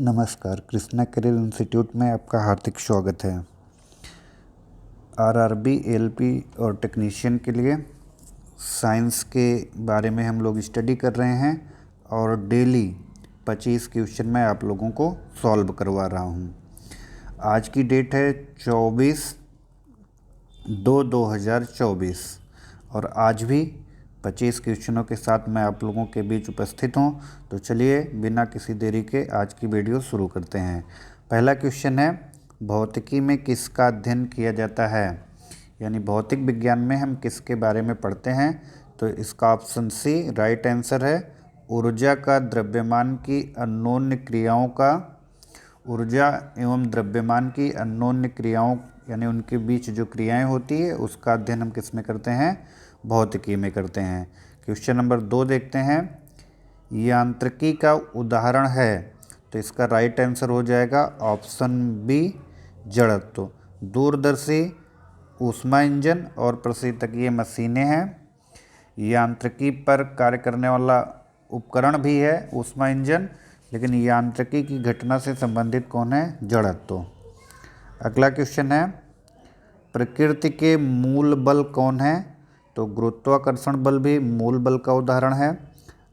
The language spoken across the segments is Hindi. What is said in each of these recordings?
नमस्कार, कृष्णा करियर इंस्टीट्यूट में आपका हार्दिक स्वागत है। आरआरबी, एलपी और टेक्नीशियन के लिए साइंस के बारे में हम लोग स्टडी कर रहे हैं और डेली 25 क्वेश्चन मैं आप लोगों को सॉल्व करवा रहा हूं। आज की डेट है 24/2/2024 और आज भी 25 क्वेश्चनों के साथ मैं आप लोगों के बीच उपस्थित हूं। तो चलिए बिना किसी देरी के आज की वीडियो शुरू करते हैं। पहला क्वेश्चन है, भौतिकी में किसका अध्ययन किया जाता है? यानी भौतिक विज्ञान में हम किसके बारे में पढ़ते हैं? तो इसका ऑप्शन सी राइट आंसर है। ऊर्जा का द्रव्यमान की अन्योन्य क्रियाओं का ऊर्जा एवं द्रव्यमान की अन्योन्य क्रियाओं यानी उनके बीच जो क्रियाएं होती है उसका अध्ययन हम किस में करते हैं? भौतिकी में करते हैं। क्वेश्चन नंबर 2 देखते हैं, यांत्रिकी का उदाहरण है। तो इसका राइट आंसर हो जाएगा ऑप्शन बी जड़त्व। दूरदर्शी, ऊष्मा इंजन और प्रशीतकीय मशीनें हैं। यांत्रिकी पर कार्य करने वाला उपकरण भी है ऊष्मा इंजन, लेकिन यांत्रिकी की घटना से संबंधित कौन है? जड़त्व। अगला क्वेश्चन है, प्रकृति के मूल बल कौन है? तो गुरुत्वाकर्षण बल भी मूल बल का उदाहरण है,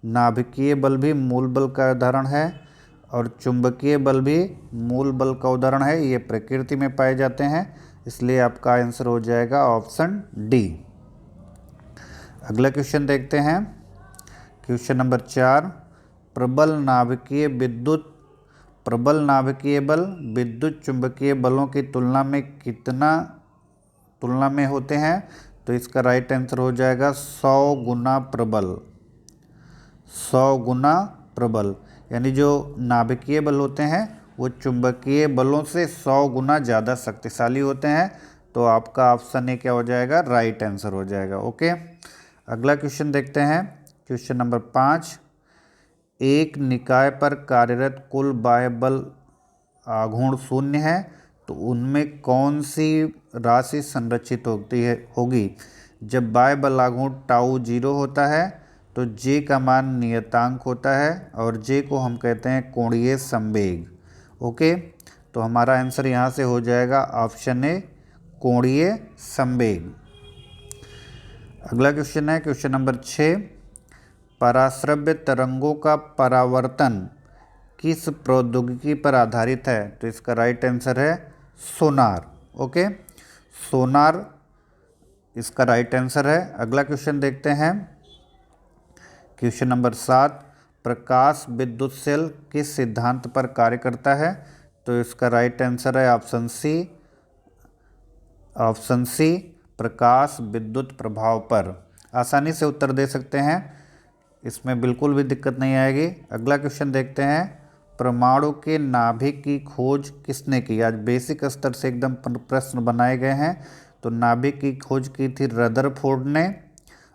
नाभिकीय बल भी मूल बल का उदाहरण है और चुंबकीय बल भी मूल बल का उदाहरण है। ये प्रकृति में पाए जाते हैं, इसलिए आपका आंसर हो जाएगा ऑप्शन डी। अगला क्वेश्चन देखते हैं, क्वेश्चन नंबर 4, प्रबल नाभिकीय बल विद्युत चुंबकीय बलों की तुलना में होते हैं। तो इसका राइट आंसर हो जाएगा 100 गुना प्रबल। 100 गुना प्रबल यानी जो नाभिकीय बल होते हैं वो चुंबकीय बलों से 100 गुना ज़्यादा शक्तिशाली होते हैं। तो आपका ऑप्शन ए क्या हो जाएगा? राइट आंसर हो जाएगा। ओके, अगला क्वेश्चन देखते हैं, क्वेश्चन नंबर 5, एक निकाय पर कार्यरत कुल बाह्य बल आघूर्ण शून्य है, तो उनमें कौन सी राशि संरक्षित होगी? जब बाह्य बल आघूर्ण टाउ 0 होता है तो जे का मान नियतांक होता है और जे को हम कहते हैं कोणीय संवेग। ओके, तो हमारा आंसर यहाँ से हो जाएगा ऑप्शन ए कोणीय संवेग। अगला क्वेश्चन है, क्वेश्चन नंबर 6, पराश्रव्य तरंगों का परावर्तन किस प्रौद्योगिकी पर आधारित है? तो इसका राइट आंसर है सोनार। ओके, सोनार इसका राइट आंसर है। अगला क्वेश्चन देखते हैं, क्वेश्चन नंबर 7, प्रकाश विद्युत सेल किस सिद्धांत पर कार्य करता है? तो इसका राइट आंसर है ऑप्शन सी प्रकाश विद्युत प्रभाव पर। आसानी से उत्तर दे सकते हैं, इसमें बिल्कुल भी दिक्कत नहीं आएगी। अगला क्वेश्चन देखते हैं, परमाणु के नाभिक की खोज किसने की? आज बेसिक स्तर से एकदम प्रश्न बनाए गए हैं। तो नाभिक की खोज की थी रदरफोर्ड ने,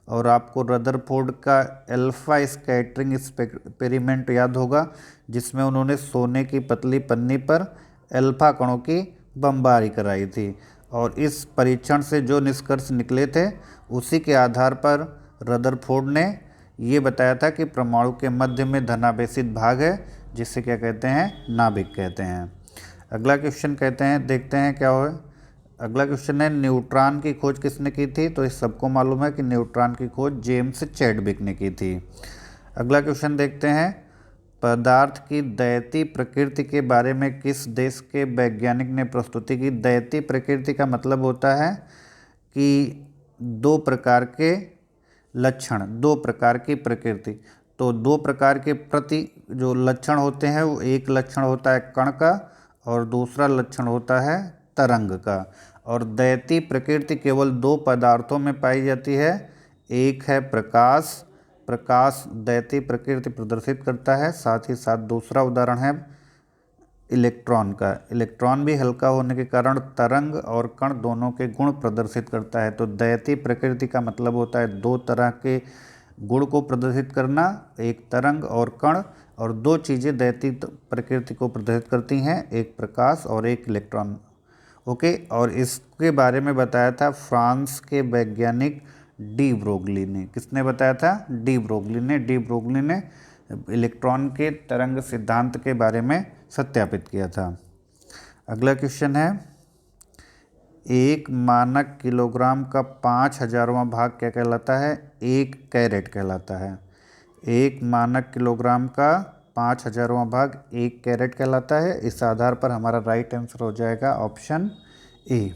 और आपको रदरफोर्ड का अल्फा स्कैटरिंग एक्सपेरिमेंट याद होगा, जिसमें उन्होंने सोने की पतली पन्नी पर अल्फा कणों की बमबारी कराई थी। और इस परीक्षण से जो निष्कर्ष निकले थे उसी के आधार पर रदरफोर्ड ने ये बताया था कि परमाणु के मध्य में धनावेशित भाग है, जिसे क्या कहते हैं? नाभिक कहते हैं। अगला क्वेश्चन देखते हैं क्या हो। अगला क्वेश्चन है, न्यूट्रॉन की खोज किसने की थी? तो इस सबको मालूम है कि न्यूट्रॉन की खोज जेम्स चैडविक ने की थी। अगला क्वेश्चन देखते हैं, पदार्थ की दैतीय प्रकृति के बारे में किस देश के वैज्ञानिक ने प्रस्तुति की? दैतीय प्रकृति का मतलब होता है कि दो प्रकार के लक्षण, दो प्रकार की प्रकृति। तो दो प्रकार के प्रति जो लक्षण होते हैं, वो एक लक्षण होता है कण का और दूसरा लक्षण होता है तरंग का। और दैतीय प्रकृति केवल दो पदार्थों में पाई जाती है, एक है प्रकाश दैतीय प्रकृति प्रदर्शित करता है, साथ ही साथ दूसरा उदाहरण है इलेक्ट्रॉन का। इलेक्ट्रॉन भी हल्का होने के कारण तरंग और कण दोनों के गुण प्रदर्शित करता है। तो दैतीय प्रकृति का मतलब होता है दो तरह के गुण को प्रदर्शित करना, एक तरंग और कण, और दो चीज़ें दैतीय प्रकृति को प्रदर्शित करती हैं, एक प्रकाश और एक इलेक्ट्रॉन। ओके, और इसके बारे में बताया था फ्रांस के वैज्ञानिक डी ब्रोगली ने। किसने बताया था? डी ब्रोगली ने इलेक्ट्रॉन के तरंग सिद्धांत के बारे में सत्यापित किया था। अगला क्वेश्चन है, एक मानक किलोग्राम का 5000वां भाग क्या कहलाता है? 1 कैरेट कहलाता है। एक मानक किलोग्राम का 5000वां भाग 1 कैरेट कहलाता है। इस आधार पर हमारा राइट आंसर हो जाएगा ऑप्शन ए।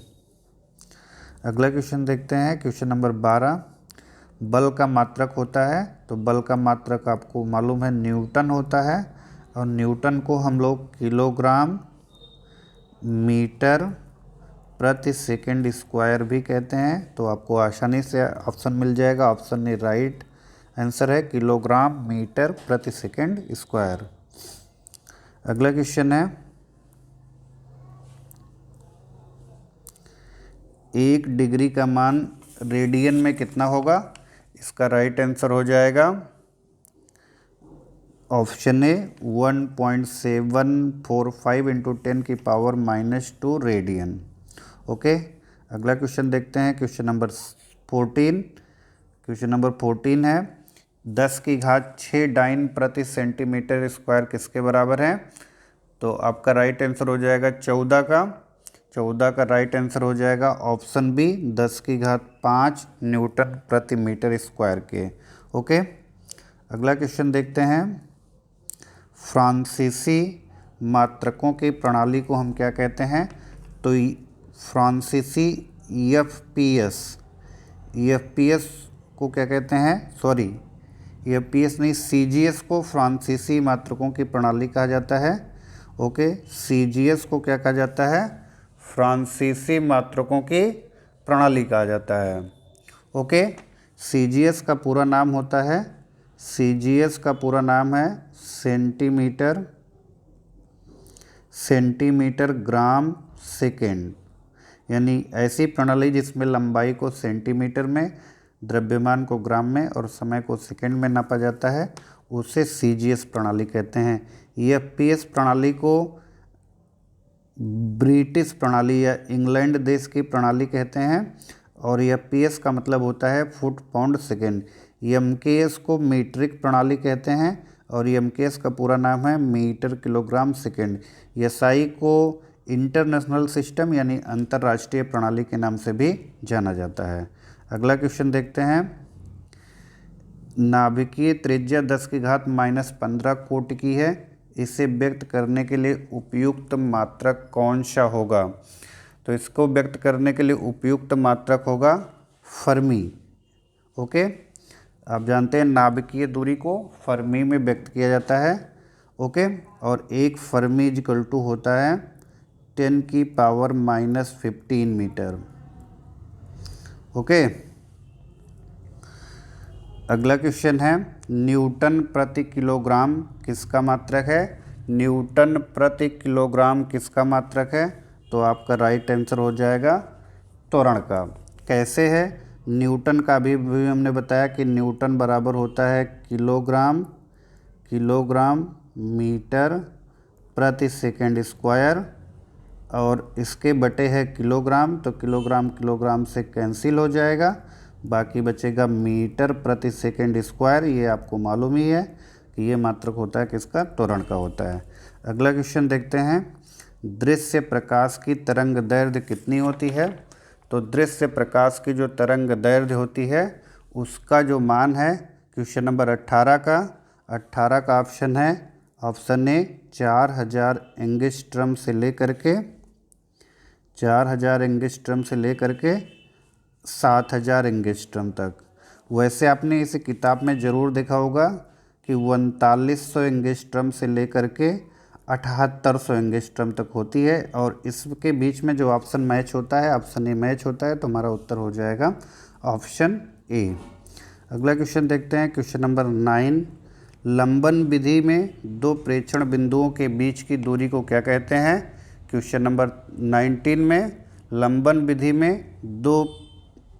अगला क्वेश्चन देखते हैं, क्वेश्चन नंबर 12। बल का मात्रक होता है, तो बल का मात्रक आपको मालूम है न्यूटन होता है, और न्यूटन को हम लोग किलोग्राम मीटर प्रति सेकंड स्क्वायर भी कहते हैं। तो आपको आसानी से ऑप्शन मिल जाएगा, ऑप्शन ए राइट आंसर है किलोग्राम मीटर प्रति सेकंड स्क्वायर। अगला क्वेश्चन है, 1 डिग्री का मान रेडियन में कितना होगा? इसका राइट आंसर हो जाएगा ऑप्शन ए 1.745 इंटू 10 की पावर -2 रेडियन। ओके, अगला क्वेश्चन देखते हैं, क्वेश्चन नंबर 14। क्वेश्चन नंबर 14 है, 10 की घात 6 डाइन प्रति सेंटीमीटर स्क्वायर किसके बराबर है? तो आपका राइट आंसर हो जाएगा 14 का। 14 का राइट आंसर हो जाएगा ऑप्शन बी 10 की घात 5 न्यूटन प्रति मीटर स्क्वायर के। ओके, अगला क्वेश्चन देखते हैं, फ्रांसीसी मात्रकों की प्रणाली को हम क्या कहते हैं? तो फ्रांसीसी EFPS को क्या कहते हैं? सॉरी, EFPS नहीं, CGS को फ्रांसीसी मात्रकों की प्रणाली कहा जाता है। ओके, CGS को क्या कहा जाता है? फ्रांसीसी मात्रकों की प्रणाली कहा जाता है। ओके, CGS का पूरा नाम होता है, CGS का पूरा नाम है सेंटीमीटर ग्राम सेकेंड, यानी ऐसी प्रणाली जिसमें लंबाई को सेंटीमीटर में, द्रव्यमान को ग्राम में और समय को सेकंड में नापा जाता है, उसे CGS प्रणाली कहते हैं। EFPS प्रणाली को ब्रिटिश प्रणाली या इंग्लैंड देश की प्रणाली कहते हैं, और EFPS का मतलब होता है फुट पाउंड सेकेंड। MKS को मीट्रिक प्रणाली कहते हैं, और MKS का पूरा नाम है मीटर किलोग्राम सेकेंड। SI को इंटरनेशनल सिस्टम यानी अंतर्राष्ट्रीय प्रणाली के नाम से भी जाना जाता है। अगला क्वेश्चन देखते हैं, नाभिकीय त्रिज्या 10 की घात -15 कोटि की है, इसे व्यक्त करने के लिए उपयुक्त मात्रक कौन सा होगा? तो इसको व्यक्त करने के लिए उपयुक्त मात्रक होगा फर्मी। ओके, आप जानते हैं नाभिकीय दूरी को फर्मी में व्यक्त किया जाता है। ओके, और एक फर्मी इक्वल टू होता है 10 की पावर -15 मीटर। ओके, अगला क्वेश्चन है, न्यूटन प्रति किलोग्राम किसका मात्रक है? न्यूटन प्रति किलोग्राम किसका मात्रक है? तो आपका राइट आंसर हो जाएगा त्वरण का। कैसे है? न्यूटन का भी हमने बताया कि न्यूटन बराबर होता है किलोग्राम मीटर प्रति सेकंड स्क्वायर, और इसके बटे है किलोग्राम, तो किलोग्राम से कैंसिल हो जाएगा, बाकी बचेगा मीटर प्रति सेकंड स्क्वायर। ये आपको मालूम ही है कि ये मात्रक होता है किसका? त्वरण का होता है। अगला क्वेश्चन देखते हैं, दृश्य प्रकाश की तरंग दैर्ध्य कितनी होती है? तो दृश्य प्रकाश की जो तरंग दैर्ध्य होती है उसका जो मान है क्वेश्चन नंबर 18 का ऑप्शन है ऑप्शन ए 4000 एंगस्ट्रम से लेकर के 7000 एंगस्ट्रम तक। वैसे आपने इस किताब में ज़रूर देखा होगा कि 3900 एंगस्ट्रम से लेकर के 7800 एंगस्ट्रम तक होती है, और इसके बीच में जो ऑप्शन मैच होता है, ऑप्शन ए मैच होता है, तो हमारा उत्तर हो जाएगा ऑप्शन ए। अगला क्वेश्चन देखते हैं, क्वेश्चन नंबर 9। लंबन विधि में दो प्रेक्षण बिंदुओं के बीच की दूरी को क्या कहते हैं? क्वेश्चन नंबर 19 में लंबन विधि में दो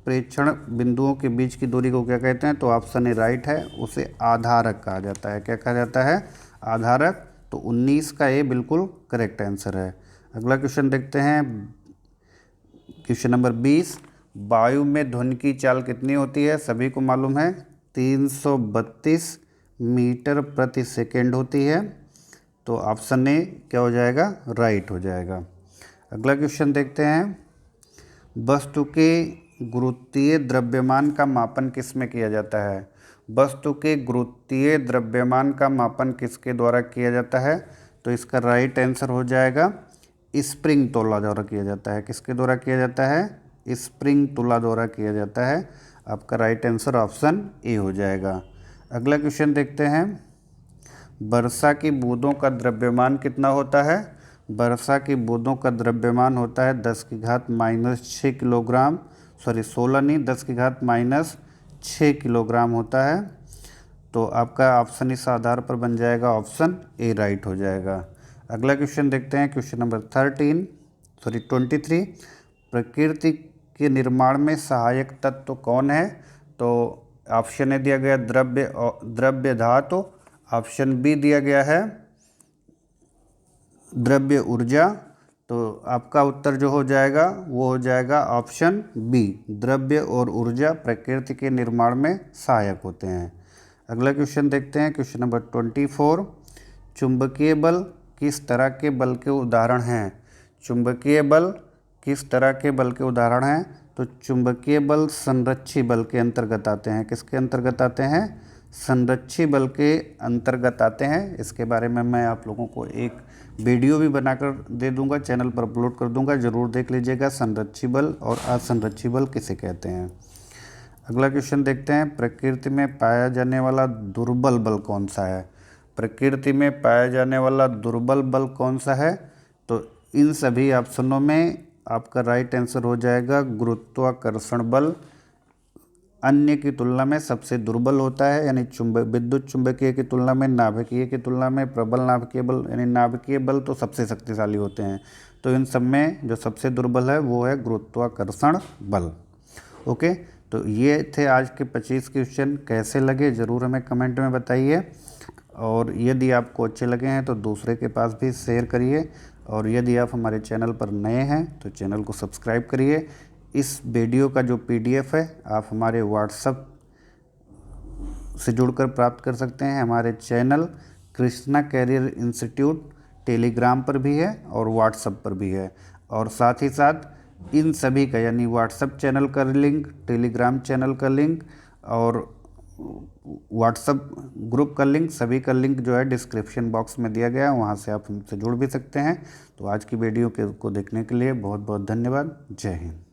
प्रेक्षण बिंदुओं के बीच की दूरी को क्या कहते हैं? तो ऑप्शन ए राइट है, उसे आधारक कहा जाता है। क्या कहा जाता है? आधारक। तो 19 का ए बिल्कुल करेक्ट आंसर है। अगला क्वेश्चन देखते हैं, क्वेश्चन नंबर 20। वायु में ध्वनि की चाल कितनी होती है? सभी को मालूम है 332 मीटर प्रति सेकेंड होती है। तो ऑप्शन ए क्या हो जाएगा, राइट हो जाएगा। अगला क्वेश्चन देखते हैं, वस्तु के गुरुत्वीय द्रव्यमान का मापन किस में किया जाता है? वस्तु के गुरुत्वीय द्रव्यमान का मापन किसके द्वारा किया जाता है? तो इसका राइट आंसर हो जाएगा स्प्रिंग तोला द्वारा किया जाता है। किसके द्वारा किया जाता है? स्प्रिंग तोला द्वारा किया जाता है। आपका राइट आंसर ऑप्शन ए हो जाएगा। अगला क्वेश्चन देखते हैं, वर्षा की बूंदों का द्रव्यमान कितना होता है? वर्षा की बूंदों का द्रव्यमान होता है 10⁻⁻6 किलोग्राम, 16 नहीं, 10⁻⁻6 किलोग्राम होता है। तो आपका ऑप्शन इस आधार पर बन जाएगा ऑप्शन ए राइट हो जाएगा। अगला क्वेश्चन देखते हैं, क्वेश्चन नंबर 23, प्रकृति के निर्माण में सहायक तत्व कौन है? तो ऑप्शन ए दिया गया द्रव्य धातु, ऑप्शन बी दिया गया है द्रव्य ऊर्जा। तो आपका उत्तर जो हो जाएगा वो हो जाएगा ऑप्शन बी, द्रव्य और ऊर्जा प्रकृति के निर्माण में सहायक होते हैं। अगला क्वेश्चन देखते हैं, क्वेश्चन नंबर 24, चुंबकीय बल किस तरह के बल के उदाहरण हैं? चुंबकीय बल किस तरह के बल के उदाहरण हैं? तो चुंबकीय बल संरक्षी बल के अंतर्गत आते हैं। किसके अंतर्गत आते हैं? संरक्षी बल के अंतर्गत आते हैं। इसके बारे में मैं आप लोगों को एक वीडियो भी बनाकर दे दूंगा, चैनल पर अपलोड कर दूंगा, ज़रूर देख लीजिएगा संरक्षी बल और असंरक्षी बल किसे कहते हैं। अगला क्वेश्चन देखते हैं, प्रकृति में पाया जाने वाला दुर्बल बल कौन सा है? प्रकृति में पाया जाने वाला दुर्बल बल कौन सा है? तो इन सभी ऑप्शनों में आपका राइट आंसर हो जाएगा गुरुत्वाकर्षण बल अन्य की तुलना में सबसे दुर्बल होता है, यानी विद्युत चुंबकीय की तुलना में, नाभिकीय की तुलना में प्रबल नाभिकीय बल, यानी नाभिकीय बल तो सबसे शक्तिशाली होते हैं। तो इन सब में जो सबसे दुर्बल है वो है गुरुत्वाकर्षण बल। ओके, तो ये थे आज के 25 क्वेश्चन। कैसे लगे ज़रूर हमें कमेंट में बताइए, और यदि आपको अच्छे लगे हैं तो दूसरे के पास भी शेयर करिए, और यदि आप हमारे चैनल पर नए हैं तो चैनल को सब्सक्राइब करिए। इस वीडियो का जो PDF है आप हमारे व्हाट्सएप से जुड़कर प्राप्त कर सकते हैं। हमारे channel Krishna career institute Telegram पर भी है और व्हाट्सएप पर भी है, और साथ ही साथ इन सभी का यानी व्हाट्सएप चैनल का लिंक, टेलीग्राम चैनल का लिंक और व्हाट्सएप ग्रुप का लिंक, सभी का लिंक जो है डिस्क्रिप्शन बॉक्स में दिया गया है, वहाँ से आप हमसे जुड़ भी सकते हैं। तो आज की वीडियो को देखने के लिए बहुत बहुत धन्यवाद। जय हिंद।